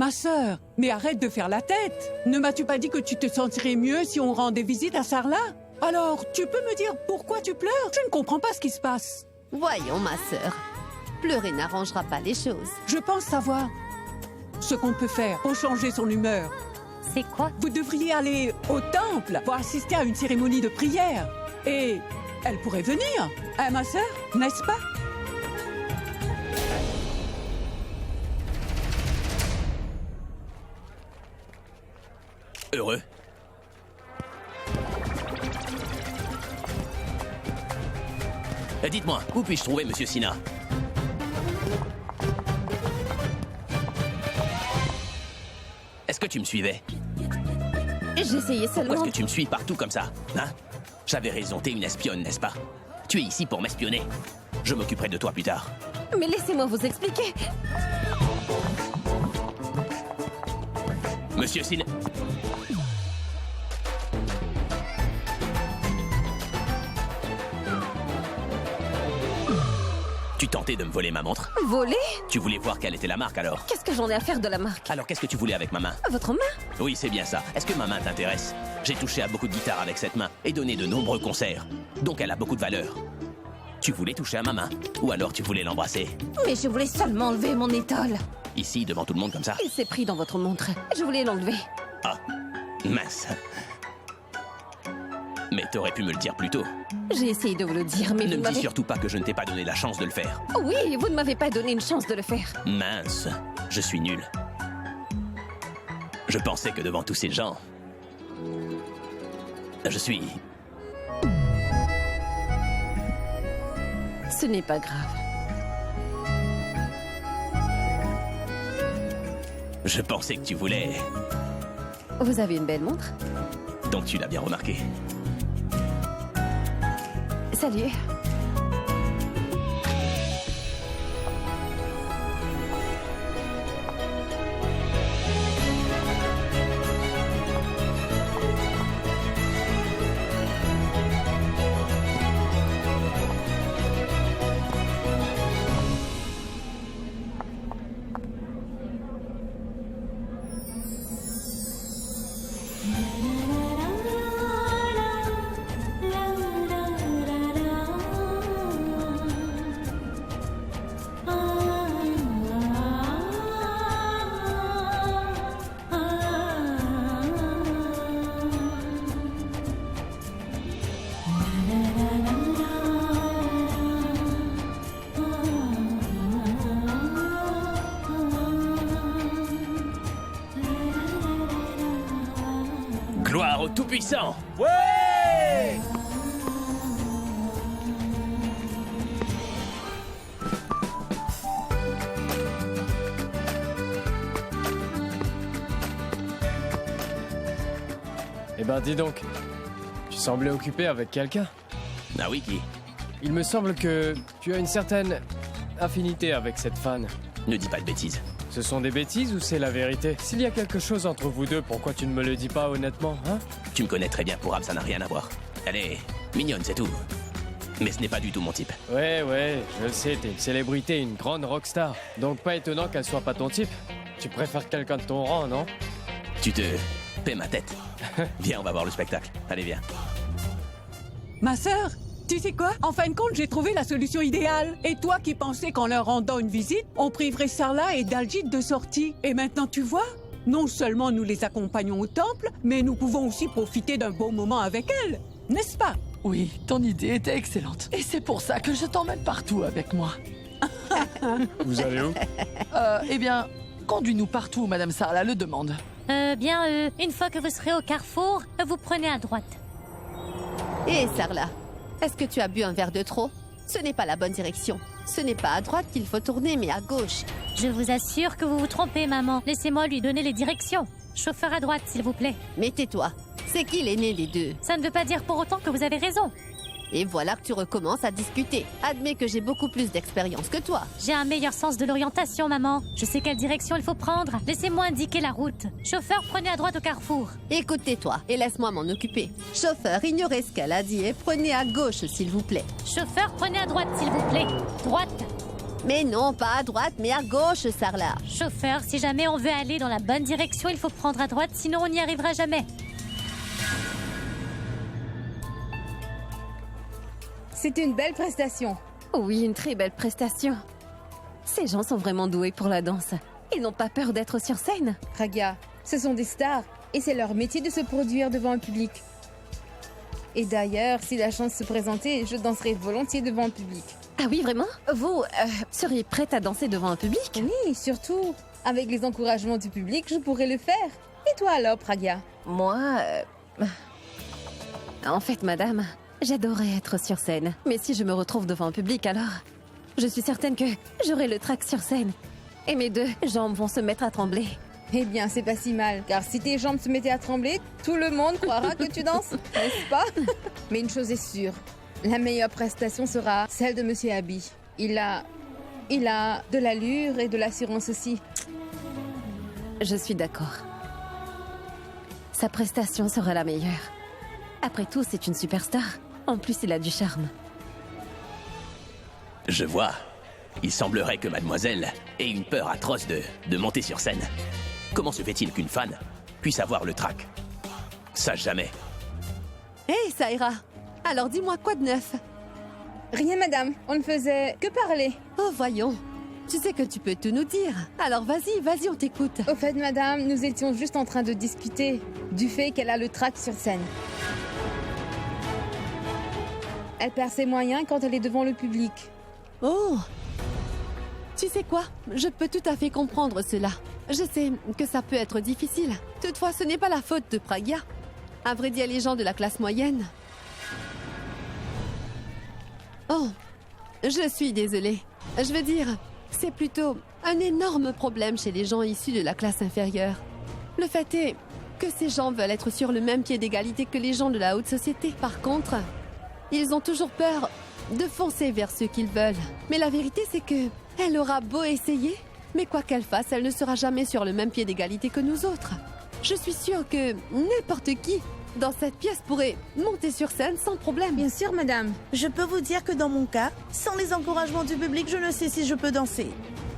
Ma sœur, mais arrête de faire la tête. Ne m'as-tu pas dit que tu te sentirais mieux si on rendait visite à Sarla? Alors, tu peux me dire pourquoi tu pleures? Je ne comprends pas ce qui se passe. Voyons, ma sœur. Pleurer n'arrangera pas les choses. Je pense savoir ce qu'on peut faire pour changer son humeur. C'est quoi? Vous devriez aller au temple pour assister à une cérémonie de prière. Et elle pourrait venir, hein, ma sœur, n'est-ce pas? Heureux. Dites-moi, où puis-je trouver Monsieur Sina? Est-ce que tu me suivais? J'essayais Ou seulement... est-ce que tu me suis partout comme ça? Hein? J'avais raison, t'es une espionne, n'est-ce pas? Tu es ici pour m'espionner. Je m'occuperai de toi plus tard. Mais laissez-moi vous expliquer. Monsieur Sina... Tu tentais de me voler ma montre. Voler? Tu voulais voir quelle était la marque alors? Qu'est-ce que j'en ai à faire de la marque? Alors qu'est-ce que tu voulais avec ma main? Votre main? Oui, c'est bien ça. Est-ce que ma main t'intéresse? J'ai touché à beaucoup de guitares avec cette main et donné de nombreux concerts. Donc elle a beaucoup de valeur. Tu voulais toucher à ma main? Ou alors tu voulais l'embrasser? Mais je voulais seulement enlever mon étole. Ici, devant tout le monde comme ça? Il s'est pris dans votre montre. Je voulais l'enlever. Ah, mince. Mais t'aurais pu me le dire plus tôt. J'ai essayé de vous le dire, mais Ne vous me dis m'avez... surtout pas que je ne t'ai pas donné la chance de le faire. Oui, vous ne m'avez pas donné une chance de le faire. Mince, je suis nul. Je pensais que devant tous ces gens... Je suis... Ce n'est pas grave. Je pensais que tu voulais... Vous avez une belle montre? Donc tu l'as bien remarqué. Salut. Gloire au Tout-Puissant! Ouais! Eh ben dis donc, tu semblais occupé avec quelqu'un. Ah oui, qui? Il me semble que tu as une certaine affinité avec cette fan. Ne dis pas de bêtises. Ce sont des bêtises ou c'est la vérité? S'il y a quelque chose entre vous deux, pourquoi tu ne me le dis pas honnêtement, hein? Tu me connais très bien, pour Ab, ça n'a rien à voir. Elle est mignonne, c'est tout. Mais ce n'est pas du tout mon type. Ouais, je le sais, t'es une célébrité, une grande rockstar. Donc pas étonnant qu'elle soit pas ton type. Tu préfères quelqu'un de ton rang, non? Tu te fais ma tête. Viens, on va voir le spectacle. Allez, viens. Ma sœur, tu sais quoi? En fin de compte, j'ai trouvé la solution idéale. Et toi qui pensais qu'en leur rendant une visite, on priverait Sarla et Daljit de sortie. Et maintenant, tu vois? Non seulement nous les accompagnons au temple, mais nous pouvons aussi profiter d'un bon moment avec elles. N'est-ce pas? Oui, ton idée était excellente. Et c'est pour ça que je t'emmène partout avec moi. Vous allez où? Eh bien, conduis-nous partout où Madame Sarla le demande. Une fois que vous serez au carrefour, vous prenez à droite. Hé, Sarla, est-ce que tu as bu un verre de trop? Ce n'est pas la bonne direction. Ce n'est pas à droite qu'il faut tourner, mais à gauche. Je vous assure que vous vous trompez, maman. Laissez-moi lui donner les directions. Chauffeur à droite, s'il vous plaît. Mais tais-toi. C'est qui l'aîné des deux? Ça ne veut pas dire pour autant que vous avez raison. Et voilà que tu recommences à discuter. Admets que j'ai beaucoup plus d'expérience que toi. J'ai un meilleur sens de l'orientation, maman. Je sais quelle direction il faut prendre. Laissez-moi indiquer la route. Chauffeur, prenez à droite au carrefour. Écoute, tais-toi et laisse-moi m'en occuper. Chauffeur, ignorez ce qu'elle a dit et prenez à gauche, s'il vous plaît. Chauffeur, prenez à droite, s'il vous plaît. Droite. Mais non, pas à droite, mais à gauche, Sarla. Chauffeur, si jamais on veut aller dans la bonne direction, il faut prendre à droite, sinon on n'y arrivera jamais. C'était une belle prestation. Oui, une très belle prestation. Ces gens sont vraiment doués pour la danse. Ils n'ont pas peur d'être sur scène. Pragia, ce sont des stars et c'est leur métier de se produire devant un public. Et d'ailleurs, si la chance se présentait, je danserais volontiers devant un public. Ah oui, vraiment? Vous seriez prête à danser devant un public? Oui, surtout, avec les encouragements du public, je pourrais le faire. Et toi alors, Pragia? Moi, en fait, madame, j'adorerais être sur scène. Mais si je me retrouve devant un public, alors je suis certaine que j'aurai le trac sur scène. Et mes deux jambes vont se mettre à trembler. Eh bien, c'est pas si mal, car si tes jambes se mettaient à trembler, tout le monde croira que tu danses, n'est-ce pas? Mais une chose est sûre, la meilleure prestation sera celle de Monsieur Abby. Il a de l'allure et de l'assurance aussi. Je suis d'accord. Sa prestation sera la meilleure. Après tout, c'est une superstar. En plus, il a du charme. Je vois. Il semblerait que mademoiselle ait une peur atroce de monter sur scène. Comment se fait-il qu'une fan puisse avoir le trac? Ça jamais. Hé, Saïra, alors dis-moi quoi de neuf? Rien, madame, on ne faisait que parler. Oh, voyons. Tu sais que tu peux tout nous dire. Alors vas-y, on t'écoute. Au fait, madame, nous étions juste en train de discuter du fait qu'elle a le trac sur scène. Elle perd ses moyens quand elle est devant le public. Oh! Tu sais quoi? Je peux tout à fait comprendre cela. Je sais que ça peut être difficile. Toutefois, ce n'est pas la faute de Pragia. À vrai dire, les gens de la classe moyenne... Oh, je suis désolée. Je veux dire, c'est plutôt un énorme problème chez les gens issus de la classe inférieure. Le fait est que ces gens veulent être sur le même pied d'égalité que les gens de la haute société. Par contre, ils ont toujours peur de foncer vers ceux qu'ils veulent. Mais la vérité, c'est que elle aura beau essayer, mais quoi qu'elle fasse, elle ne sera jamais sur le même pied d'égalité que nous autres. Je suis sûre que n'importe qui dans cette pièce pourrait monter sur scène sans problème. Bien sûr, madame. Je peux vous dire que dans mon cas, sans les encouragements du public, je ne sais si je peux danser.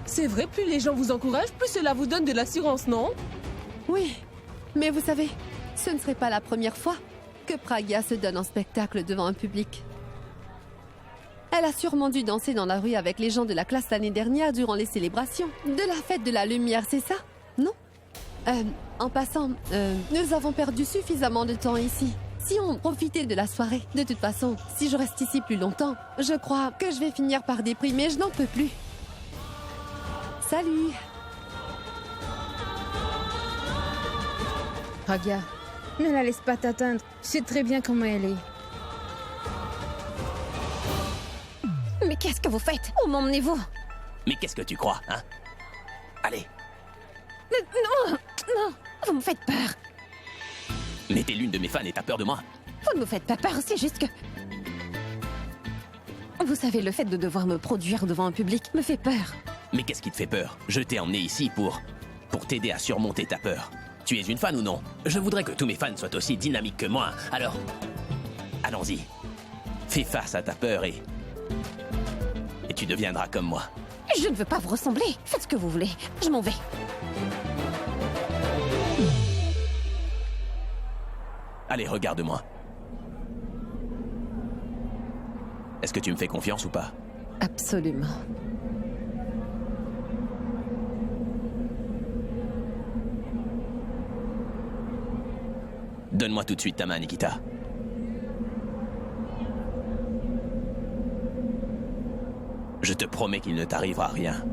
C'est vrai, plus les gens vous encouragent, plus cela vous donne de l'assurance, non? Oui, mais vous savez, ce ne serait pas la première fois que Pragia se donne en spectacle devant un public. Elle a sûrement dû danser dans la rue avec les gens de la classe l'année dernière durant les célébrations. De la fête de la lumière, c'est ça? Non? En passant, nous avons perdu suffisamment de temps ici. Si on profitait de la soirée, de toute façon, si je reste ici plus longtemps, je crois que je vais finir par déprimer, je n'en peux plus. Salut! Pragia, ne la laisse pas t'atteindre. Je sais très bien comment elle est. Mais qu'est-ce que vous faites? Où m'emmenez-vous? Mais qu'est-ce que tu crois, hein? Allez, Non, vous me faites peur. mais t'es l'une de mes fans et t'as peur de moi? Vous ne me faites pas peur, c'est juste que... Vous savez, le fait de devoir me produire devant un public me fait peur. Mais qu'est-ce qui te fait peur? Je t'ai emmené ici pour t'aider à surmonter ta peur. Tu es une fan ou non? Je voudrais que tous mes fans soient aussi dynamiques que moi. Alors, allons-y. Fais face à ta peur et tu deviendras comme moi. Je ne veux pas vous ressembler. Faites ce que vous voulez. Je m'en vais. Allez, regarde-moi. Est-ce que tu me fais confiance ou pas? Absolument. Donne-moi tout de suite ta main, Nikita. Je te promets qu'il ne t'arrivera rien.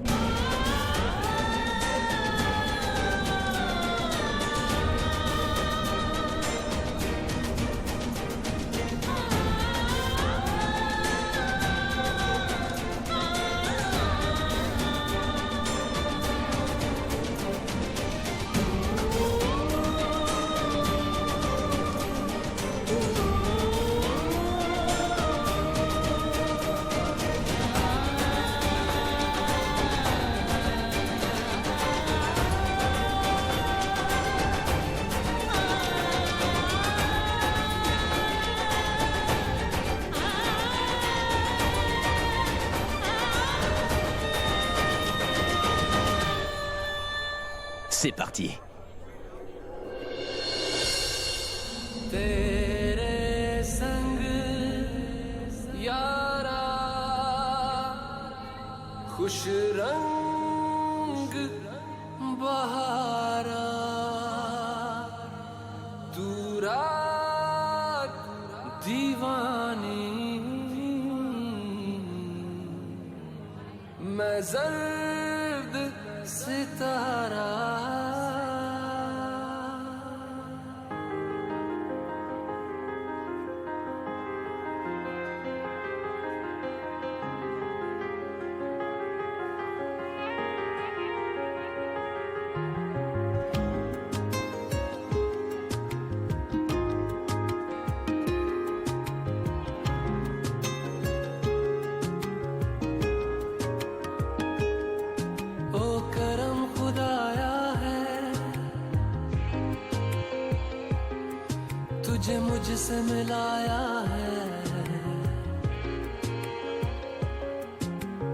C'est parti. तेरे संग यारा खुश रंग बहारा तू रात दीवानी मैं जर्द सितारा तुझे मुझसे मिलाया है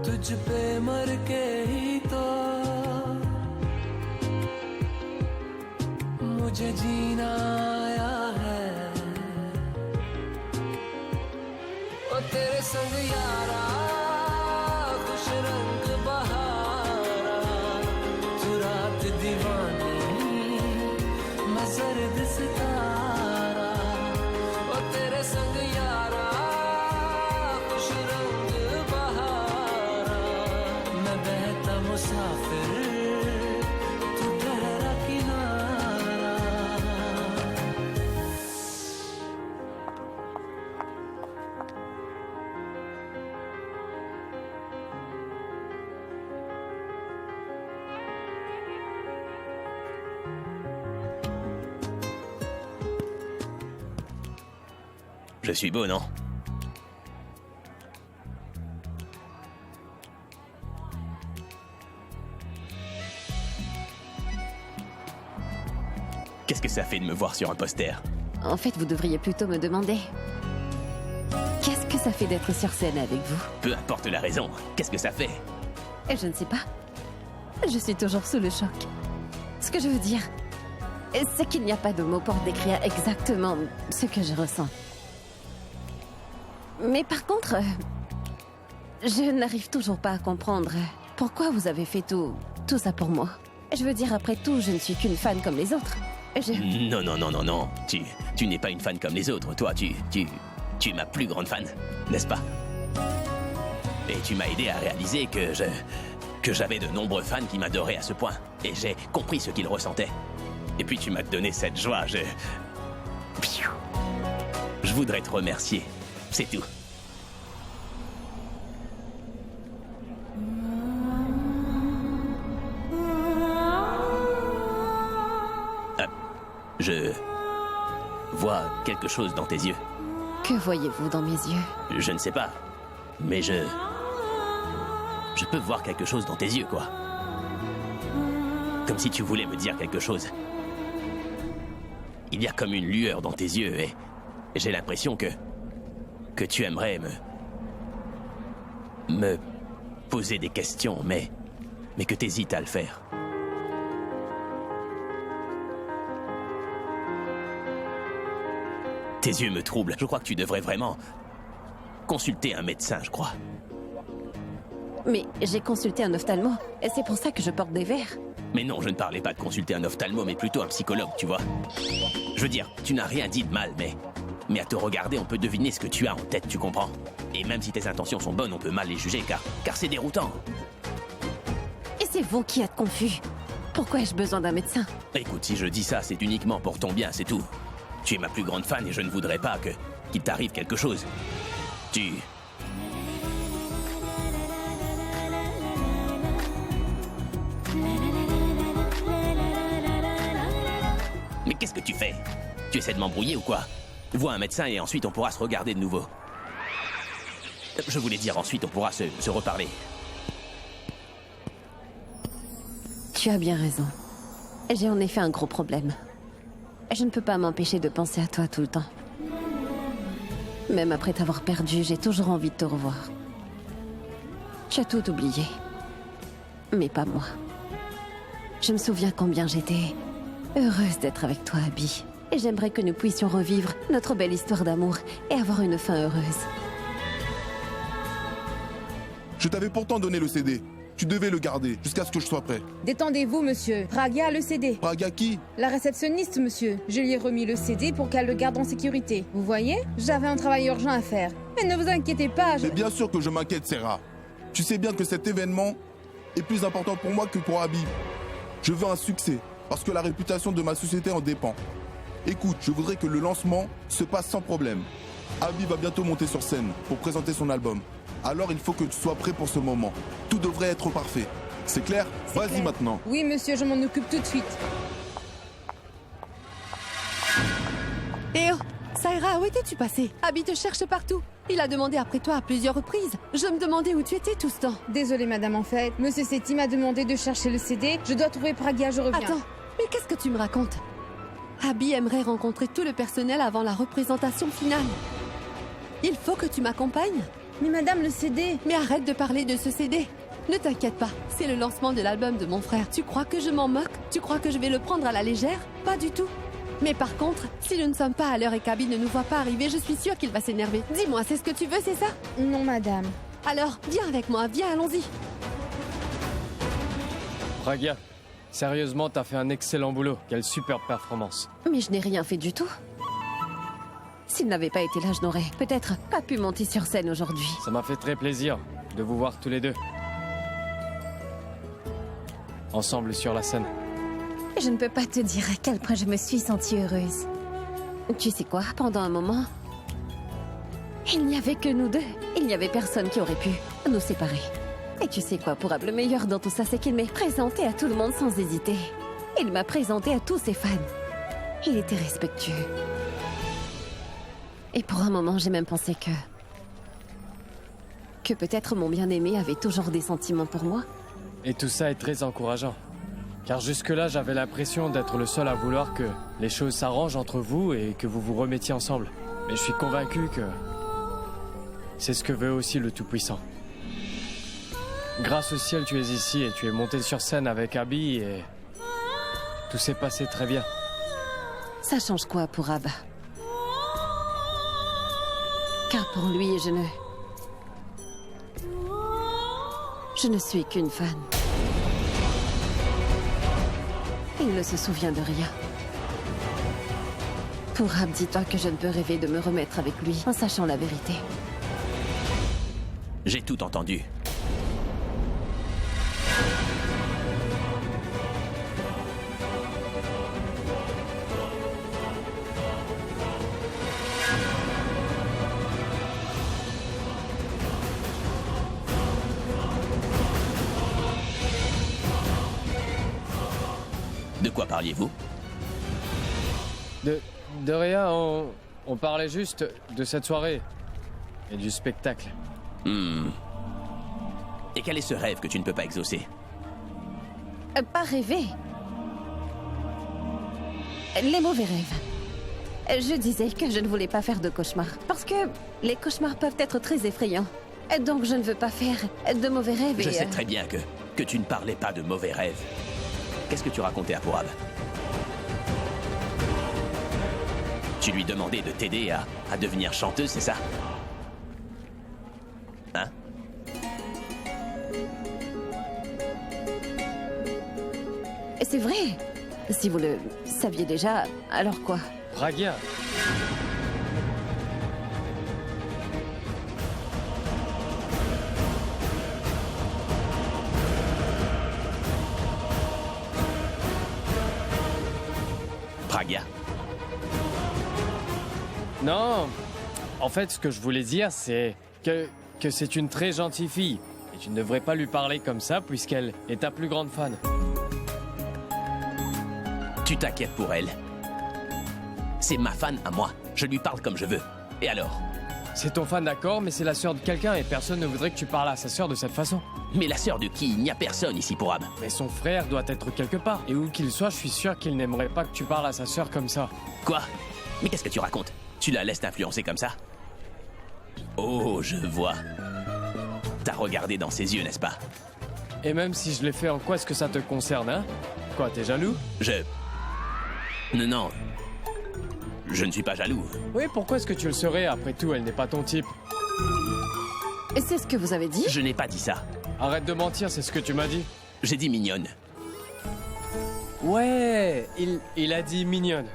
तुझ पे मर के ही तो मुझे जीना आया है ओ तेरे संग यारा खुश रंग बहारा तू रात दीवानी मैं जर्द सितारा ओ तेरे संग यारा खुश रंग बहारा मैं बहता मुसाफिर तू ठहरा किनारा Je suis beau, non? Qu'est-ce que ça fait de me voir sur un poster? En fait, vous devriez plutôt me demander... Qu'est-ce que ça fait d'être sur scène avec vous? Peu importe la raison, qu'est-ce que ça fait? Et je ne sais pas. Je suis toujours sous le choc. Ce que je veux dire, c'est qu'il n'y a pas de mots pour décrire exactement ce que je ressens. Mais par contre, je n'arrive toujours pas à comprendre pourquoi vous avez fait tout ça pour moi. Je veux dire, après tout, je ne suis qu'une fan comme les autres. Non, non, non, non, non. Tu n'es pas une fan comme les autres. Toi, tu es ma plus grande fan, n'est-ce pas? Et tu m'as aidé à réaliser que j'avais de nombreux fans qui m'adoraient à ce point. Et j'ai compris ce qu'ils ressentaient. Et puis tu m'as donné cette joie. Je voudrais te remercier. C'est tout. Je vois quelque chose dans tes yeux. Que voyez-vous dans mes yeux? Je ne sais pas, mais je peux voir quelque chose dans tes yeux, quoi. Comme si tu voulais me dire quelque chose. Il y a comme une lueur dans tes yeux et j'ai l'impression que tu aimerais me poser des questions, mais que t'hésites à le faire. Tes yeux me troublent. Je crois que tu devrais vraiment consulter un médecin, je crois. Mais j'ai consulté un ophtalmo, et c'est pour ça que je porte des verres. Mais non, je ne parlais pas de consulter un ophtalmo, mais plutôt un psychologue, tu vois. Je veux dire, tu n'as rien dit de mal, mais à te regarder, on peut deviner ce que tu as en tête, tu comprends? Et même si tes intentions sont bonnes, on peut mal les juger, car c'est déroutant. Et c'est vous qui êtes confus. Pourquoi ai-je besoin d'un médecin? Écoute, si je dis ça, c'est uniquement pour ton bien, c'est tout. Tu es ma plus grande fan et je ne voudrais pas qu'il t'arrive quelque chose. Mais qu'est-ce que tu fais? Tu essaies de m'embrouiller ou quoi? Vois un médecin et ensuite on pourra se regarder de nouveau. Je voulais dire ensuite on pourra se reparler. Tu as bien raison. J'ai en effet un gros problème. Je ne peux pas m'empêcher de penser à toi tout le temps. Même après t'avoir perdu, j'ai toujours envie de te revoir. Tu as tout oublié. Mais pas moi. Je me souviens combien j'étais heureuse d'être avec toi, Abby. Et j'aimerais que nous puissions revivre notre belle histoire d'amour et avoir une fin heureuse. Je t'avais pourtant donné le CD. Tu devais le garder jusqu'à ce que je sois prêt. Détendez-vous, monsieur. Praga a le CD. Praga qui? La réceptionniste, monsieur. Je lui ai remis le CD pour qu'elle le garde en sécurité. Vous voyez? J'avais un travail urgent à faire. Mais ne vous inquiétez pas, Mais bien sûr que je m'inquiète, Sarah. Tu sais bien que cet événement est plus important pour moi que pour Abby. Je veux un succès, parce que la réputation de ma société en dépend. Écoute, je voudrais que le lancement se passe sans problème. Abby va bientôt monter sur scène pour présenter son album. Alors il faut que tu sois prêt pour ce moment. Tout devrait être parfait. C'est clair? Vas-y clair. maintenant. Oui, monsieur, je m'en occupe tout de suite. Eh oh, Saïra, où étais-tu passée? Abby te cherche partout. Il a demandé après toi à plusieurs reprises. Je me demandais où tu étais tout ce temps. Désolée, madame, en fait. Monsieur Setti m'a demandé de chercher le CD. Je dois trouver Praga, je reviens. Attends, mais qu'est-ce que tu me racontes? Abby aimerait rencontrer tout le personnel avant la représentation finale. Il faut que tu m'accompagnes. Mais madame, le CD... Mais arrête de parler de ce CD. Ne t'inquiète pas, c'est le lancement de l'album de mon frère. Tu crois que je m'en moque? Tu crois que je vais le prendre à la légère? Pas du tout. Mais par contre, si nous ne sommes pas à l'heure et qu'Abby ne nous voit pas arriver, je suis sûre qu'il va s'énerver. Dis-moi, c'est ce que tu veux, c'est ça? Non, madame. Alors, viens avec moi, viens, allons-y. Praga, sérieusement, t'as fait un excellent boulot. Quelle superbe performance. Mais je n'ai rien fait du tout. S'il n'avait pas été là, je n'aurais peut-être pas pu monter sur scène aujourd'hui. Ça m'a fait très plaisir de vous voir tous les deux. Ensemble sur la scène. Je ne peux pas te dire à quel point je me suis sentie heureuse. Tu sais quoi, pendant un moment, il n'y avait que nous deux. Il n'y avait personne qui aurait pu nous séparer. Et tu sais quoi, Pourab, le meilleur dans tout ça, c'est qu'il m'est présenté à tout le monde sans hésiter. Il m'a présenté à tous ses fans. Il était respectueux. Et pour un moment, j'ai même pensé que peut-être mon bien-aimé avait toujours des sentiments pour moi. Et tout ça est très encourageant. Car jusque-là, j'avais l'impression d'être le seul à vouloir que les choses s'arrangent entre vous et que vous vous remettiez ensemble. Mais je suis convaincu que c'est ce que veut aussi le Tout-Puissant. Grâce au ciel, tu es ici et tu es monté sur scène avec Abby et tout s'est passé très bien. Ça change quoi pour Abba? Car pour lui, je ne suis qu'une fan. Il ne se souvient de rien. Pour Ab, dis-toi que je ne peux rêver de me remettre avec lui en sachant la vérité. J'ai tout entendu. De quoi parliez-vous? De rien, on parlait juste de cette soirée et du spectacle. Et quel est ce rêve que tu ne peux pas exaucer? Pas rêver. Les mauvais rêves. Je disais que je ne voulais pas faire de cauchemars. Parce que les cauchemars peuvent être très effrayants. Donc je ne veux pas faire de mauvais rêves. Je sais très bien que tu ne parlais pas de mauvais rêves. Qu'est-ce que tu racontais à Pourab? Tu lui demandais de t'aider à devenir chanteuse, c'est ça? Hein? C'est vrai. Si vous le saviez déjà, alors quoi? Praga. Praga. Non. En fait, ce que je voulais dire, c'est que c'est une très gentille fille. Et tu ne devrais pas lui parler comme ça, puisqu'elle est ta plus grande fan. Tu t'inquiètes pour elle. C'est ma fan à moi. Je lui parle comme je veux. Et alors? C'est ton fan, d'accord, mais c'est la sœur de quelqu'un et personne ne voudrait que tu parles à sa sœur de cette façon. Mais la sœur de qui? Il n'y a personne ici pour Ab. Mais son frère doit être quelque part. Et où qu'il soit, je suis sûr qu'il n'aimerait pas que tu parles à sa sœur comme ça. Quoi? Mais qu'est-ce que tu racontes? Tu la laisses t'influencer comme ça? Oh, je vois. T'as regardé dans ses yeux, n'est-ce pas? Et même si je l'ai fait, en quoi est-ce que ça te concerne, hein? Quoi, t'es jaloux? Non. Je ne suis pas jaloux. Oui, pourquoi est-ce que tu le serais? Après tout, elle n'est pas ton type. Et c'est ce que vous avez dit? Je n'ai pas dit ça. Arrête de mentir, c'est ce que tu m'as dit. J'ai dit mignonne. Ouais, il a dit mignonne.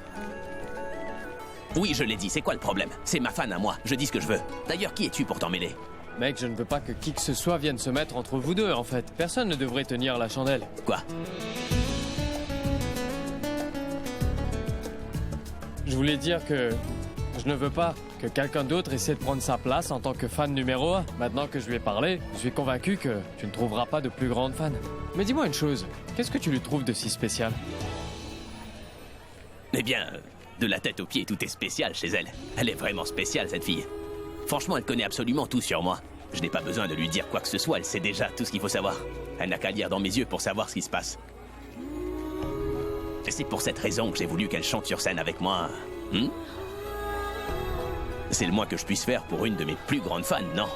Oui, je l'ai dit, c'est quoi le problème? C'est ma fan à moi, je dis ce que je veux. D'ailleurs, qui es-tu pour t'en mêler? Mec, je ne veux pas que qui que ce soit vienne se mettre entre vous deux, en fait. Personne ne devrait tenir la chandelle. Quoi? Je voulais dire que je ne veux pas que quelqu'un d'autre essaie de prendre sa place en tant que fan numéro 1. Maintenant que je lui ai parlé, je suis convaincu que tu ne trouveras pas de plus grande fan. Mais dis-moi une chose, qu'est-ce que tu lui trouves de si spécial? Eh bien, de la tête aux pieds, tout est spécial chez elle. Elle est vraiment spéciale, cette fille. Franchement, elle connaît absolument tout sur moi. Je n'ai pas besoin de lui dire quoi que ce soit, elle sait déjà tout ce qu'il faut savoir. Elle n'a qu'à lire dans mes yeux pour savoir ce qui se passe. Et c'est pour cette raison que j'ai voulu qu'elle chante sur scène avec moi. C'est le moins que je puisse faire pour une de mes plus grandes fans, non?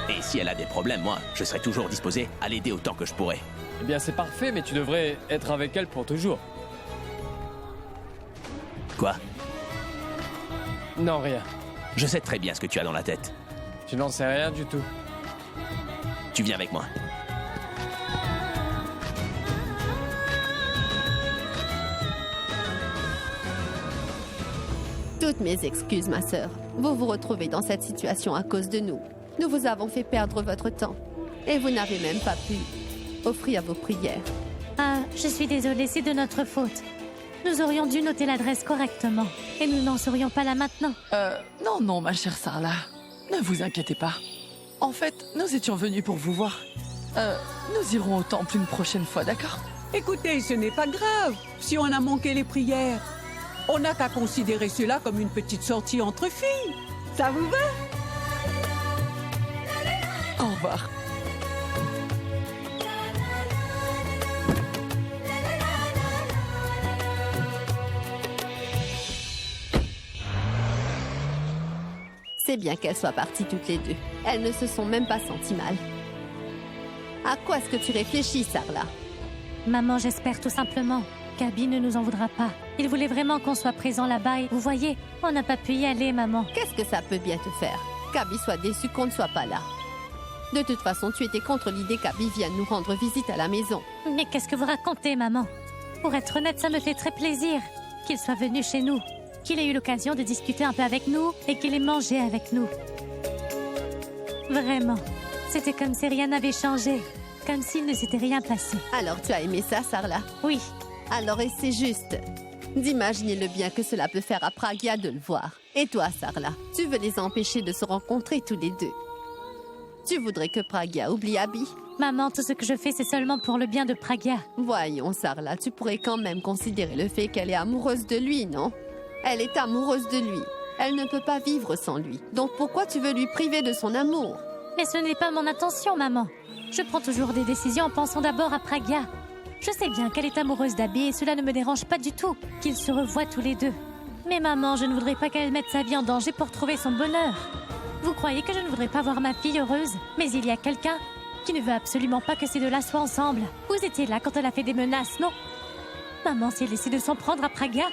Et si elle a des problèmes, moi, je serai toujours disposé à l'aider autant que je pourrai. Eh bien, c'est parfait, mais tu devrais être avec elle pour toujours. Quoi? Non, rien. Je sais très bien ce que tu as dans la tête. Tu n'en sais rien du tout. Tu viens avec moi. Toutes mes excuses, ma sœur. Vous vous retrouvez dans cette situation à cause de nous. Nous vous avons fait perdre votre temps. Et vous n'avez même pas pu offrir vos prières. Ah, je suis désolée, c'est de notre faute. Nous aurions dû noter l'adresse correctement. Et nous n'en serions pas là maintenant. Non, ma chère Sarla. Ne vous inquiétez pas. En fait, nous étions venus pour vous voir. Nous irons au temple une prochaine fois, d'accord? Écoutez, ce n'est pas grave si on a manqué les prières. On n'a qu'à considérer cela comme une petite sortie entre filles. Ça vous va? Au revoir. C'est bien qu'elles soient parties toutes les deux. Elles ne se sont même pas senties mal. À quoi est-ce que tu réfléchis, Sarla? Maman, j'espère tout simplement qu'Abby ne nous en voudra pas. Il voulait vraiment qu'on soit présent là-bas et vous voyez, on n'a pas pu y aller, maman. Qu'est-ce que ça peut bien te faire? Qu'Abby soit déçue qu'on ne soit pas là. De toute façon, tu étais contre l'idée qu'Abby vienne nous rendre visite à la maison. Mais qu'est-ce que vous racontez, maman? Pour être honnête, ça me fait très plaisir qu'il soit venu chez nous, qu'il ait eu l'occasion de discuter un peu avec nous et qu'il ait mangé avec nous. Vraiment, c'était comme si rien n'avait changé, comme s'il ne s'était rien passé. Alors tu as aimé ça, Sarla? Oui. Alors et c'est juste d'imaginer le bien que cela peut faire à Pragya de le voir. Et toi, Sarla, tu veux les empêcher de se rencontrer tous les deux. Tu voudrais que Pragya oublie Abby? Maman, tout ce que je fais, c'est seulement pour le bien de Pragya. Voyons, Sarla, tu pourrais quand même considérer le fait qu'elle est amoureuse de lui, non? Elle est amoureuse de lui. Elle ne peut pas vivre sans lui. Donc pourquoi tu veux lui priver de son amour? Mais ce n'est pas mon intention, maman. Je prends toujours des décisions en pensant d'abord à Pragya. Je sais bien qu'elle est amoureuse d'Abby et cela ne me dérange pas du tout qu'ils se revoient tous les deux. Mais maman, je ne voudrais pas qu'elle mette sa vie en danger pour trouver son bonheur. Vous croyez que je ne voudrais pas voir ma fille heureuse? Mais il y a quelqu'un qui ne veut absolument pas que ces deux-là soient ensemble. Vous étiez là quand elle a fait des menaces, non? Maman, si elle essaie de s'en prendre à Pragya,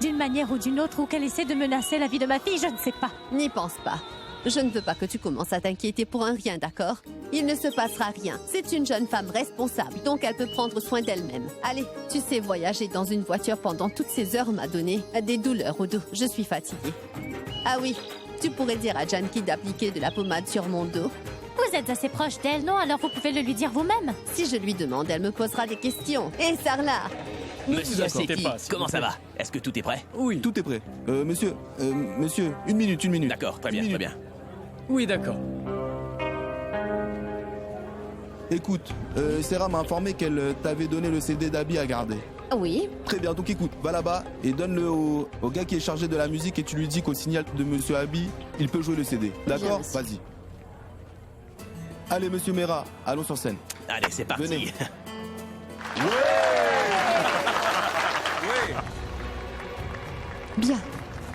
d'une manière ou d'une autre, ou qu'elle essaie de menacer la vie de ma fille, je ne sais pas. N'y pense pas. Je ne veux pas que tu commences à t'inquiéter pour un rien, d'accord? Il ne se passera rien. C'est une jeune femme responsable, donc elle peut prendre soin d'elle-même. Allez, tu sais, voyager dans une voiture pendant toutes ces heures m'a donné des douleurs au dos. Je suis fatiguée. Ah oui, tu pourrais dire à Janki d'appliquer de la pommade sur mon dos. Vous êtes assez proche d'elle, non? Alors vous pouvez le lui dire vous-même. Si je lui demande, elle me posera des questions. Et Sarla? Monsieur Sethi, pas, comment ça va? Est-ce que tout est prêt? Oui. Tout est prêt. Monsieur, une minute. D'accord, très bien, très bien. Oui, d'accord. Écoute, Sarah m'a informé qu'elle t'avait donné le CD d'Abby à garder. Oui. Très bien, donc écoute, va là-bas et donne-le au gars qui est chargé de la musique et tu lui dis qu'au signal de Monsieur Abby, il peut jouer le CD. D'accord? monsieur. Vas-y. Allez, Monsieur Mera, allons sur scène. Allez, c'est parti. Venez. Bien.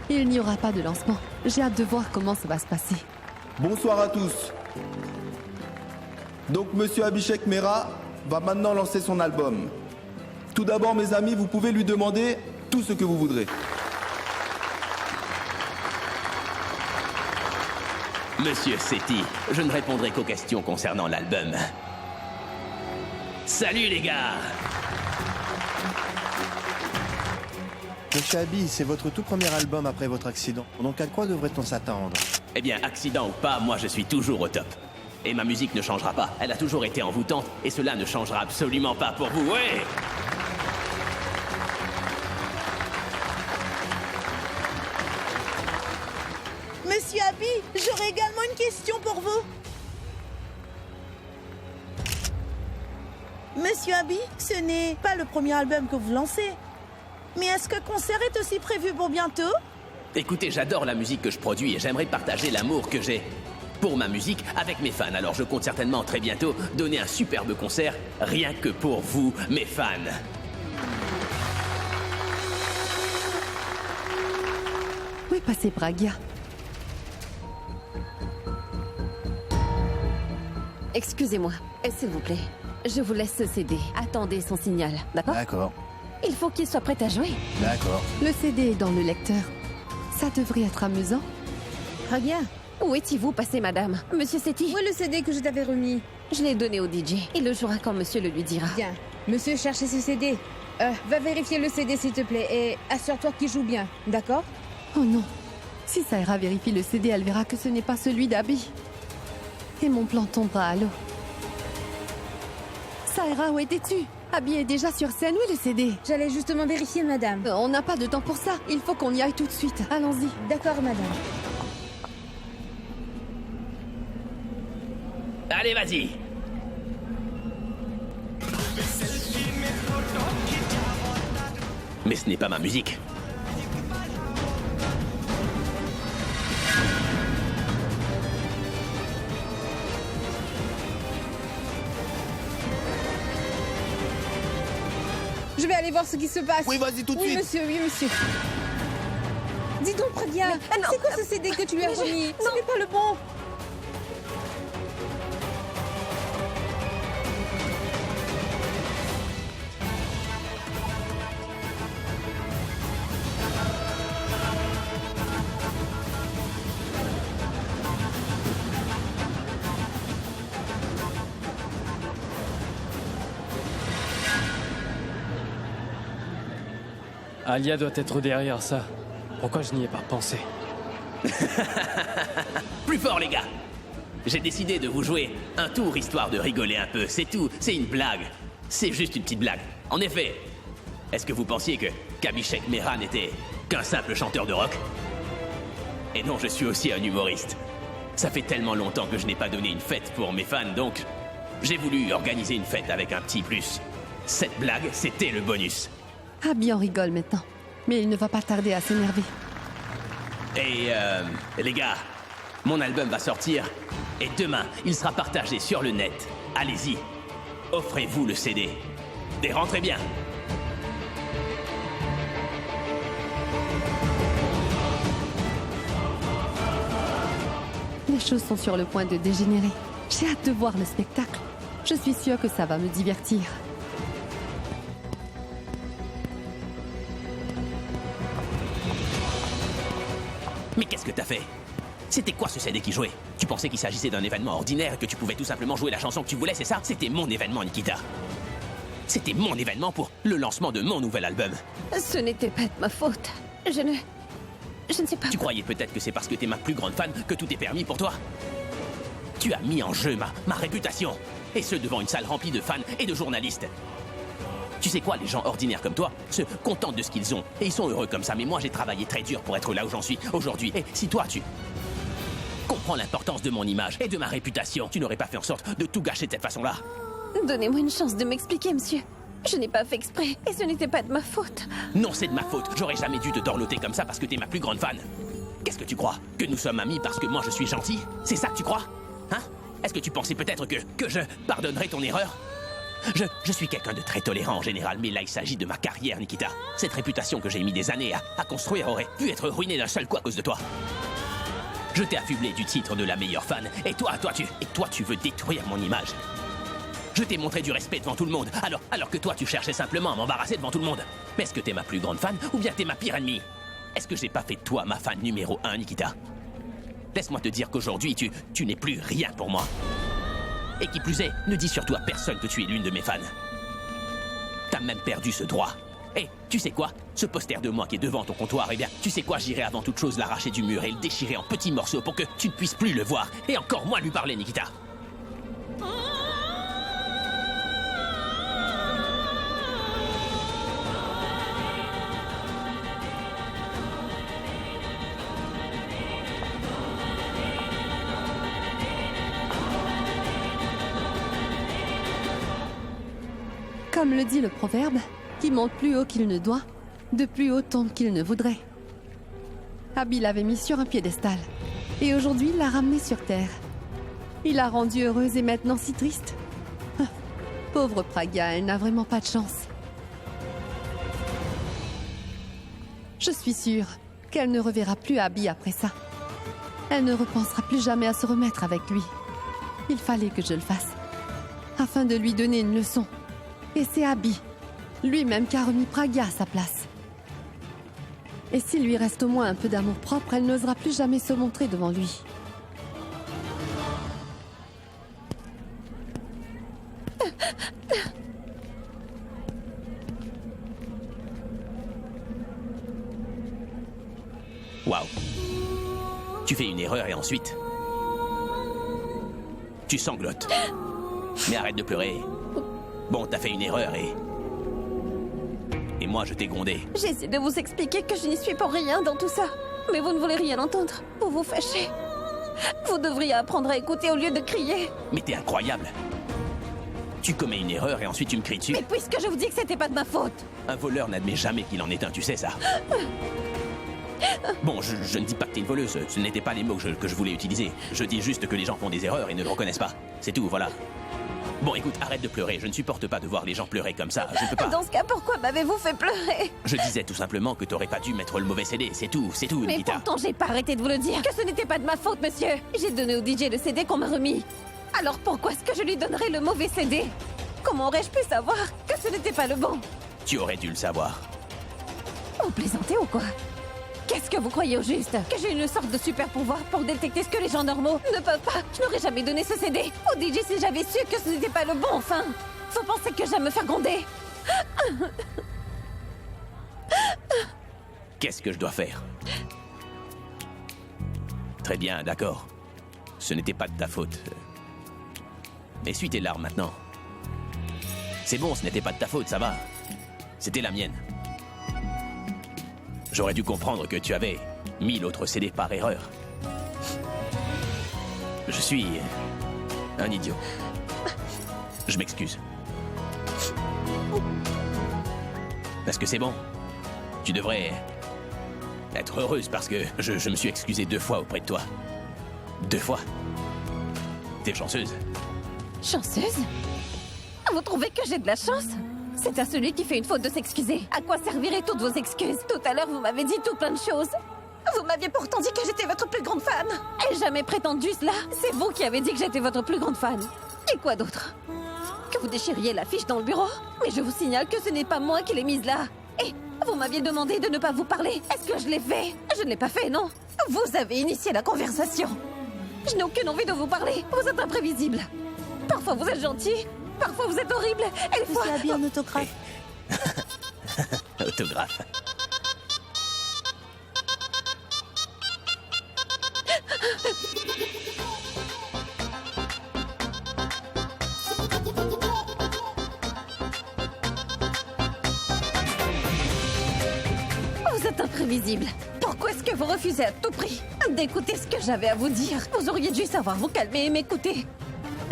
Il n'y aura pas de lancement. J'ai hâte de voir comment ça va se passer. Bonsoir à tous. Donc Monsieur Abhishek Mehra va maintenant lancer son album. Tout d'abord mes amis, vous pouvez lui demander tout ce que vous voudrez. Monsieur Sethi, je ne répondrai qu'aux questions concernant l'album. Salut les gars! Monsieur Abhi, c'est votre tout premier album après votre accident. Donc à quoi devrait-on s'attendre? Eh bien, accident ou pas, moi je suis toujours au top. Et ma musique ne changera pas. Elle a toujours été envoûtante et cela ne changera absolument pas pour vous, ouais! Monsieur Abhi, j'aurais également une question pour vous. Monsieur Abhi, ce n'est pas le premier album que vous lancez. Mais est-ce que concert est aussi prévu pour bientôt? Écoutez, j'adore la musique que je produis et j'aimerais partager l'amour que j'ai pour ma musique avec mes fans. Alors je compte certainement très bientôt donner un superbe concert rien que pour vous, mes fans. Où est passé Pragya? Excusez-moi, s'il vous plaît. Je vous laisse ce CD. Attendez son signal, d'accord? D'accord. Il faut qu'il soit prêt à jouer. D'accord. Le CD est dans le lecteur. Ça devrait être amusant. Pragya, Où étiez-vous passé, madame? Monsieur Sethi? où est le CD que je t'avais remis? Je l'ai donné au DJ. Il le jouera quand monsieur le lui dira. Bien. Monsieur cherchait ce CD. Va vérifier le CD s'il te plaît et assure-toi qu'il joue bien, d'accord? Oh non. Si Saïra vérifie le CD, elle verra que ce n'est pas celui d'Abhi. Et mon plan tombera à l'eau. Saïra, où étais-tu? Abhi est déjà sur scène, où est le CD? J'allais justement vérifier, madame. On n'a pas de temps pour ça. Il faut qu'on y aille tout de suite. Allons-y. D'accord, madame. Allez, vas-y! Mais ce n'est pas ma musique. Je vais aller voir ce qui se passe. Oui, vas-y, tout de suite. Oui, monsieur, oui, monsieur. Dis donc, Pragya, c'est quoi ce CD que tu lui as remis? Ce n'est pas le bon. Alia doit être derrière ça. Pourquoi je n'y ai pas pensé? Plus fort, les gars! J'ai décidé de vous jouer un tour histoire de rigoler un peu. C'est tout, c'est une blague. C'est juste une petite blague. En effet, est-ce que vous pensiez que qu'Abhishek Mehra n'était qu'un simple chanteur de rock? Et non, je suis aussi un humoriste. Ça fait tellement longtemps que je n'ai pas donné une fête pour mes fans, donc j'ai voulu organiser une fête avec un petit plus. Cette blague, c'était le bonus. Abhi en rigole maintenant. Mais il ne va pas tarder à s'énerver. Et les gars, mon album va sortir et demain, il sera partagé sur le net. Allez-y, offrez-vous le CD. Et rentrez bien. Les choses sont sur le point de dégénérer. J'ai hâte de voir le spectacle. Je suis sûre que ça va me divertir. Mais qu'est-ce que t'as fait? C'était quoi ce CD qui jouait? Tu pensais qu'il s'agissait d'un événement ordinaire et que tu pouvais tout simplement jouer la chanson que tu voulais, c'est ça? C'était mon événement, Nikita. C'était mon événement pour le lancement de mon nouvel album. Ce n'était pas de ma faute. Je ne sais pas... Tu croyais peut-être que c'est parce que t'es ma plus grande fan que tout est permis pour toi? Tu as mis en jeu ma réputation. Et ce, devant une salle remplie de fans et de journalistes. Tu sais quoi, les gens ordinaires comme toi se contentent de ce qu'ils ont. Et ils sont heureux comme ça. Mais moi, j'ai travaillé très dur pour être là où j'en suis aujourd'hui. Et si toi, tu comprends l'importance de mon image et de ma réputation, tu n'aurais pas fait en sorte de tout gâcher de cette façon-là. Donnez-moi une chance de m'expliquer, monsieur. Je n'ai pas fait exprès. Et ce n'était pas de ma faute. Non, c'est de ma faute. J'aurais jamais dû te dorloter comme ça parce que t'es ma plus grande fan. Qu'est-ce que tu crois? Que nous sommes amis parce que moi, je suis gentil? C'est ça que tu crois? Hein? Est-ce que tu pensais peut-être que je pardonnerais ton erreur? Je suis quelqu'un de très tolérant en général, mais là il s'agit de ma carrière, Nikita. Cette réputation que j'ai mis des années à construire aurait pu être ruinée d'un seul coup à cause de toi. Je t'ai affublé du titre de la meilleure fan, et toi, tu veux détruire mon image. Je t'ai montré du respect devant tout le monde, alors que toi, tu cherchais simplement à m'embarrasser devant tout le monde. Mais est-ce que t'es ma plus grande fan, ou bien t'es ma pire ennemie? Est-ce que j'ai pas fait de toi ma fan numéro 1, Nikita? Laisse-moi te dire qu'aujourd'hui, tu n'es plus rien pour moi. Et qui plus est, ne dis surtout à personne que tu es l'une de mes fans. T'as même perdu ce droit. Et tu sais quoi? Ce poster de moi qui est devant ton comptoir, eh bien, tu sais quoi? J'irai avant toute chose l'arracher du mur et le déchirer en petits morceaux pour que tu ne puisses plus le voir. Et encore moins lui parler, Nikita. Comme le dit le proverbe, qui monte plus haut qu'il ne doit, de plus haut tombe qu'il ne voudrait. Abby l'avait mis sur un piédestal, et aujourd'hui il l'a ramené sur terre. Il l'a rendue heureuse et maintenant si triste. Ah, pauvre Pragya, elle n'a vraiment pas de chance. Je suis sûre qu'elle ne reverra plus Abby après ça. Elle ne repensera plus jamais à se remettre avec lui. Il fallait que je le fasse, afin de lui donner une leçon. Et c'est Abby, lui-même qui a remis Pragya à sa place. Et s'il lui reste au moins un peu d'amour-propre, elle n'osera plus jamais se montrer devant lui. Waouh. Tu fais une erreur et ensuite... tu sanglotes. Mais arrête de pleurer. Bon, t'as fait une erreur et moi, je t'ai grondé. J'essaie de vous expliquer que je n'y suis pour rien dans tout ça. Mais vous ne voulez rien entendre. Vous vous fâchez. Vous devriez apprendre à écouter au lieu de crier. Mais t'es incroyable. Tu commets une erreur et ensuite tu me cries dessus. Mais puisque je vous dis que c'était pas de ma faute. Un voleur n'admet jamais qu'il en est un, tu sais ça. Bon, je ne dis pas que t'es une voleuse. Ce n'étaient pas les mots que je voulais utiliser. Je dis juste que les gens font des erreurs et ne le reconnaissent pas. C'est tout, voilà. Bon, écoute, arrête de pleurer. Je ne supporte pas de voir les gens pleurer comme ça. Je peux pas. Dans ce cas, pourquoi m'avez-vous fait pleurer? Je disais tout simplement que t'aurais pas dû mettre le mauvais CD. C'est tout, Mais Nikita. pourtant, j'ai pas arrêté de vous le dire. Que ce n'était pas de ma faute, monsieur. J'ai donné au DJ le CD qu'on m'a remis. Alors pourquoi est-ce que je lui donnerais le mauvais CD? Comment aurais-je pu savoir que ce n'était pas le bon? Tu aurais dû le savoir. Vous plaisantez ou quoi? Qu'est-ce que vous croyez au juste? Que j'ai une sorte de super pouvoir pour détecter ce que les gens normaux ne peuvent pas? Je n'aurais jamais donné ce CD au DJ si j'avais su que ce n'était pas le bon, enfin. Faut penser que j'aime me faire gronder. Qu'est-ce que je dois faire? Très bien, d'accord. Ce n'était pas de ta faute. Essuie tes larmes maintenant. C'est bon, ce n'était pas de ta faute, ça va. C'était la mienne. J'aurais dû comprendre que tu avais mis l'autre CD par erreur. Je suis un idiot. Je m'excuse. Parce que c'est bon. Tu devrais être heureuse parce que je me suis excusé 2 fois auprès de toi. 2 fois. T'es chanceuse. Chanceuse? Vous trouvez que j'ai de la chance? C'est à celui qui fait une faute de s'excuser. À quoi serviraient toutes vos excuses? Tout à l'heure, vous m'avez dit tout plein de choses. Vous m'aviez pourtant dit que j'étais votre plus grande fan. Ai-je jamais prétendu cela? C'est vous qui avez dit que j'étais votre plus grande fan. Et quoi d'autre? Que vous déchiriez l'affiche dans le bureau? Mais je vous signale que ce n'est pas moi qui l'ai mise là. Et vous m'aviez demandé de ne pas vous parler. Est-ce que je l'ai fait? Je ne l'ai pas fait, non. Vous avez initié la conversation. Je n'ai aucune envie de vous parler. Vous êtes imprévisible. Parfois vous êtes gentil, parfois vous êtes horrible. Et une fois... C'est Abby en autographe. Autographe. Vous êtes imprévisible. Pourquoi est-ce que vous refusez à tout prix d'écouter ce que j'avais à vous dire? Vous auriez dû savoir vous calmer et m'écouter.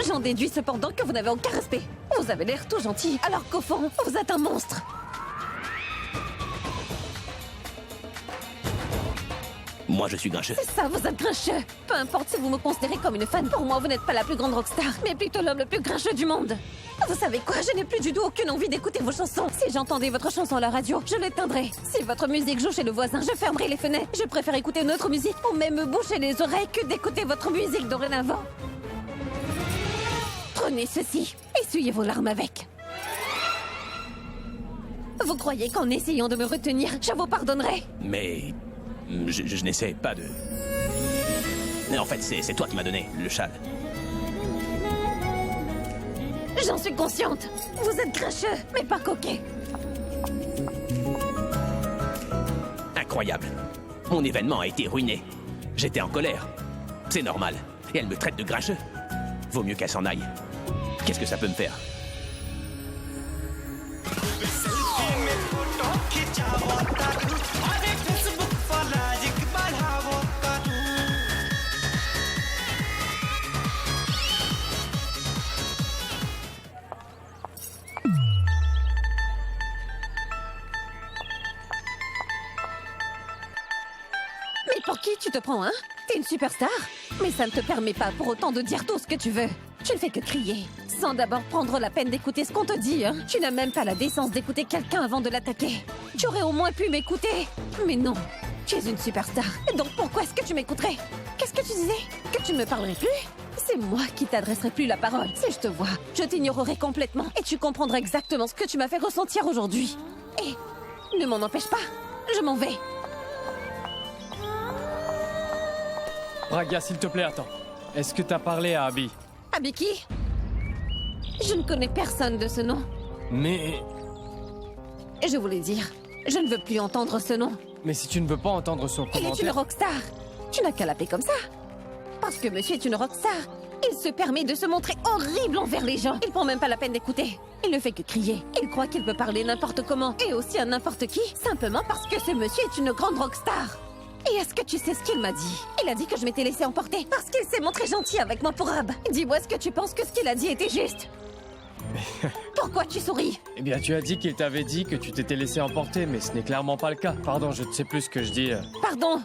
J'en déduis cependant que vous n'avez aucun respect. Vous avez l'air tout gentil, alors qu'au fond, vous êtes un monstre. Moi, je suis grincheux. C'est ça, vous êtes grincheux. Peu importe si vous me considérez comme une fan, pour moi, vous n'êtes pas la plus grande rockstar, mais plutôt l'homme le plus grincheux du monde. Vous savez quoi, je n'ai plus du tout aucune envie d'écouter vos chansons. Si j'entendais votre chanson à la radio, je l'éteindrais. Si votre musique joue chez le voisin, je fermerai les fenêtres. Je préfère écouter une autre musique ou même me boucher les oreilles que d'écouter votre musique dorénavant. Prenez ceci, essuyez vos larmes avec. Vous croyez qu'en essayant de me retenir, je vous pardonnerai? Mais... je n'essaie pas de... Mais en fait, c'est toi qui m'as donné le châle. J'en suis consciente. Vous êtes grincheux, mais pas coquet. Incroyable. Mon événement a été ruiné. J'étais en colère. C'est normal. Et elle me traite de grincheux. Vaut mieux qu'elle s'en aille. Qu'est-ce que ça peut me faire? Mais pour qui tu te prends, hein? T'es une superstar? Mais ça ne te permet pas pour autant de dire tout ce que tu veux. Tu ne fais que crier, sans d'abord prendre la peine d'écouter ce qu'on te dit, hein? Tu n'as même pas la décence d'écouter quelqu'un avant de l'attaquer. Tu aurais au moins pu m'écouter. Mais non, tu es une superstar. Donc pourquoi est-ce que tu m'écouterais? Qu'est-ce que tu disais? Que tu ne me parlerais plus? C'est moi qui t'adresserai plus la parole. Si je te vois, je t'ignorerai complètement et tu comprendras exactement ce que tu m'as fait ressentir aujourd'hui. Et ne m'en empêche pas, je m'en vais. Pragya, s'il te plaît, attends. Est-ce que t'as parlé à Abby? Abby qui? Je ne connais personne de ce nom. Mais... Et je voulais dire, je ne veux plus entendre ce nom. Mais si tu ne veux pas entendre son Il est une commentaire... rockstar. Tu n'as qu'à l'appeler comme ça. Parce que monsieur est une rockstar. Il se permet de se montrer horrible envers les gens. Il prend même pas la peine d'écouter. Il ne fait que crier. Il croit qu'il peut parler n'importe comment. Et aussi à n'importe qui. Simplement parce que ce monsieur est une grande rockstar. Et est-ce que tu sais ce qu'il m'a dit? Il a dit que je m'étais laissé emporter. Parce qu'il s'est montré gentil avec moi pour Ab. Dis-moi, est-ce que tu penses que ce qu'il a dit était juste? Pourquoi tu souris? Eh bien, tu as dit qu'il t'avait dit que tu t'étais laissé emporter, mais ce n'est clairement pas le cas. Pardon, je ne sais plus ce que je dis. Pardon?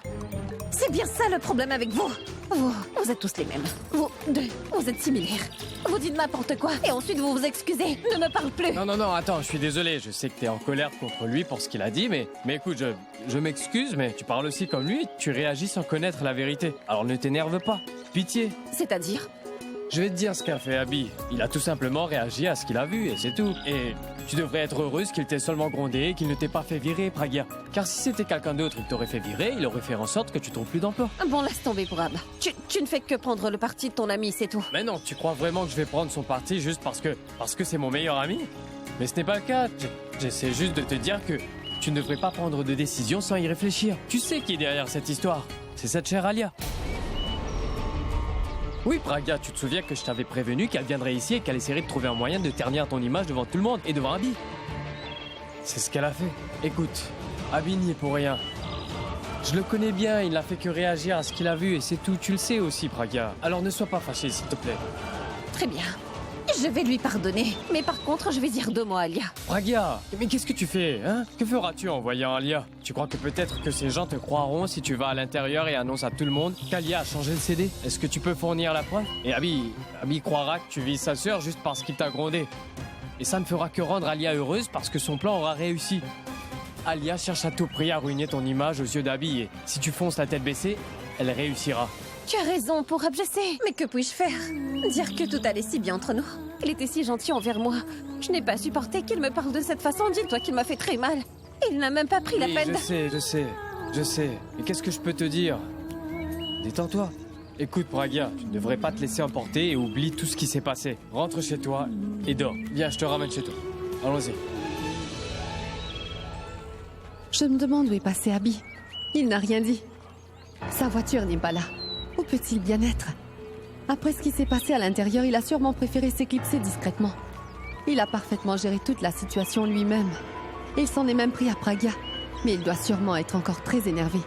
C'est bien ça le problème avec vous. Vous êtes tous les mêmes. Vous êtes similaires. Vous dites n'importe quoi et ensuite vous vous excusez. Ne me parle plus. Non, attends, je suis désolé. Je sais que t'es en colère contre lui pour ce qu'il a dit, mais écoute, je m'excuse, mais tu parles aussi comme lui. Tu réagis sans connaître la vérité. Alors ne t'énerve pas. Pitié. C'est-à-dire? Je vais te dire ce qu'a fait Abby. Il a tout simplement réagi à ce qu'il a vu et c'est tout. Et tu devrais être heureuse qu'il t'ait seulement grondé et qu'il ne t'ait pas fait virer, Pragya. Car si c'était quelqu'un d'autre qui t'aurait fait virer, il aurait fait en sorte que tu trouves plus d'emploi. Bon, laisse tomber pour Ab. Tu ne fais que prendre le parti de ton ami, c'est tout. Mais non, tu crois vraiment que je vais prendre son parti juste parce que c'est mon meilleur ami? Mais ce n'est pas le cas. J'essaie juste de te dire que tu ne devrais pas prendre de décision sans y réfléchir. Tu sais qui est derrière cette histoire. C'est cette chère Alia. Oui, Pragya, tu te souviens que je t'avais prévenu qu'elle viendrait ici et qu'elle essaierait de trouver un moyen de ternir ton image devant tout le monde et devant Abby. C'est ce qu'elle a fait. Écoute, Abby n'y est pour rien. Je le connais bien, il n'a fait que réagir à ce qu'il a vu et c'est tout. Tu le sais aussi, Pragya. Alors ne sois pas fâché, s'il te plaît. Très bien. Je vais lui pardonner. Mais par contre, je vais dire 2 mots à Alia. Pragya, mais qu'est-ce que tu fais, hein? Que feras-tu en voyant Alia? Tu crois que peut-être que ces gens te croiront si tu vas à l'intérieur et annonces à tout le monde qu'Alia a changé le CD? Est-ce que tu peux fournir la preuve? Et Abby croira que tu vises sa sœur juste parce qu'il t'a grondé. Et ça ne fera que rendre Alia heureuse parce que son plan aura réussi. Alia cherche à tout prix à ruiner ton image aux yeux d'Abby et si tu fonces la tête baissée, elle réussira. Tu as raison, pour Ab, je sais. Mais que puis-je faire? Dire que tout allait si bien entre nous. Il était si gentil envers moi. Je n'ai pas supporté qu'il me parle de cette façon. Dis-toi qu'il m'a fait très mal. Il n'a même pas pris la peine. Je sais. Mais qu'est-ce que je peux te dire? Détends-toi. Écoute, Pragya, tu ne devrais pas te laisser emporter et oublie tout ce qui s'est passé. Rentre chez toi et dors. Viens, je te ramène chez toi. Allons-y. Je me demande où est passé Abby. Il n'a rien dit. Sa voiture n'est pas là. Où peut-il bien être? Après ce qui s'est passé à l'intérieur, il a sûrement préféré s'éclipser discrètement. Il a parfaitement géré toute la situation lui-même. Il s'en est même pris à Pragya. Mais il doit sûrement être encore très énervé.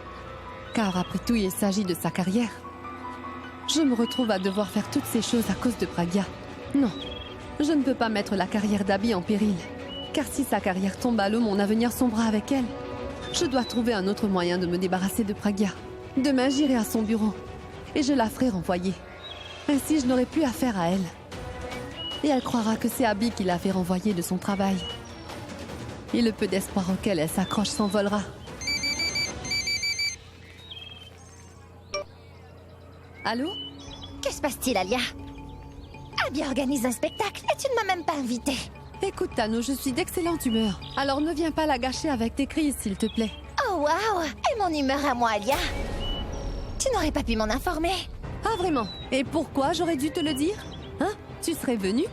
Car après tout, il s'agit de sa carrière. Je me retrouve à devoir faire toutes ces choses à cause de Pragya. Non, je ne peux pas mettre la carrière d'Abby en péril. Car si sa carrière tombe à l'eau, mon avenir sombra avec elle. Je dois trouver un autre moyen de me débarrasser de Pragya. Demain, j'irai à son bureau et je la ferai renvoyer. Ainsi, je n'aurai plus affaire à elle. Et elle croira que c'est Abby qui l'a fait renvoyer de son travail. Et le peu d'espoir auquel elle s'accroche s'envolera. Allô? Que se passe-t-il, Alia? Abby organise un spectacle et tu ne m'as même pas invitée. Écoute, Tano, je suis d'excellente humeur. Alors ne viens pas la gâcher avec tes crises, s'il te plaît. Oh waouh! Et mon humeur à moi, Alia? Tu n'aurais pas pu m'en informer? Ah vraiment? Et pourquoi j'aurais dû te le dire? Hein? Tu serais venue?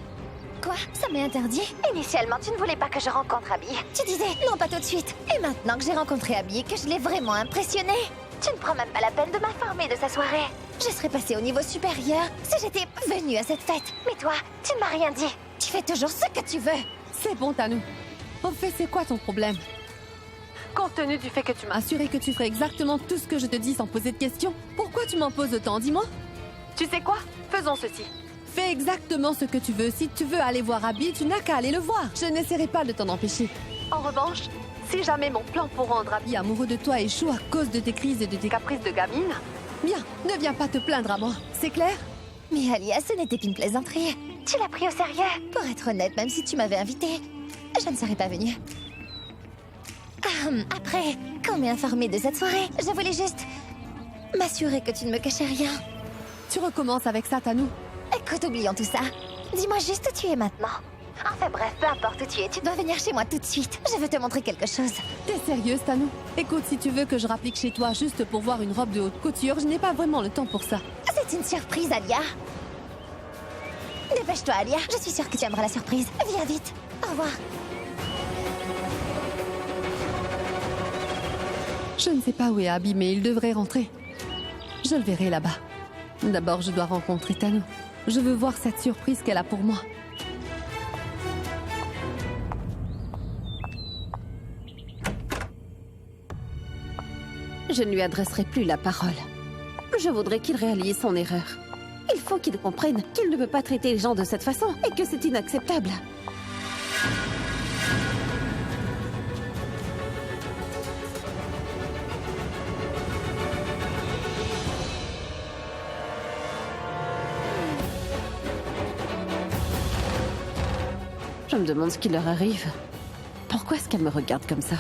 Quoi? Ça m'est interdit? Initialement, tu ne voulais pas que je rencontre Abby. Tu disais non, pas tout de suite. Et maintenant que j'ai rencontré Abby et que je l'ai vraiment impressionnée, tu ne prends même pas la peine de m'informer de sa soirée. Je serais passée au niveau supérieur si j'étais venue à cette fête. Mais toi, tu ne m'as rien dit. Tu fais toujours ce que tu veux. C'est bon, Tano. Au fait, c'est quoi ton problème? Compte tenu du fait que tu m'as assuré que tu ferais exactement tout ce que je te dis sans poser de questions, pourquoi tu m'en poses autant? Dis-moi. Tu sais quoi? Faisons ceci. Fais exactement ce que tu veux. Si tu veux aller voir Abby, tu n'as qu'à aller le voir. Je n'essaierai pas de t'en empêcher. En revanche, si jamais mon plan pour rendre Abby amoureux de toi échoue à cause de tes crises et de tes caprices de gamine, bien, ne viens pas te plaindre à moi. C'est clair? Mais Alia, ce n'était qu'une plaisanterie. Tu l'as pris au sérieux. Pour être honnête, même si tu m'avais invitée, je ne serais pas venue. Après, quand on m'est informée de cette soirée, je voulais juste m'assurer que tu ne me cachais rien. Tu recommences avec ça, Tano? Écoute, oublions tout ça. Dis-moi juste où tu es maintenant. Enfin bref, peu importe où tu es, tu dois venir chez moi tout de suite. Je veux te montrer quelque chose. T'es sérieuse, Tano? Écoute, si tu veux que je rapplique chez toi juste pour voir une robe de haute couture, je n'ai pas vraiment le temps pour ça. C'est une surprise, Alia. Dépêche-toi, Alia. Je suis sûre que tu aimeras la surprise. Viens vite. Au revoir. Je ne sais pas où est Abby, mais il devrait rentrer. Je le verrai là-bas. D'abord, je dois rencontrer Tano. Je veux voir cette surprise qu'elle a pour moi. Je ne lui adresserai plus la parole. Je voudrais qu'il réalise son erreur. Il faut qu'il comprenne qu'il ne peut pas traiter les gens de cette façon et que c'est inacceptable. Je me demande ce qui leur arrive. Pourquoi est-ce qu'elle me regarde comme ça ?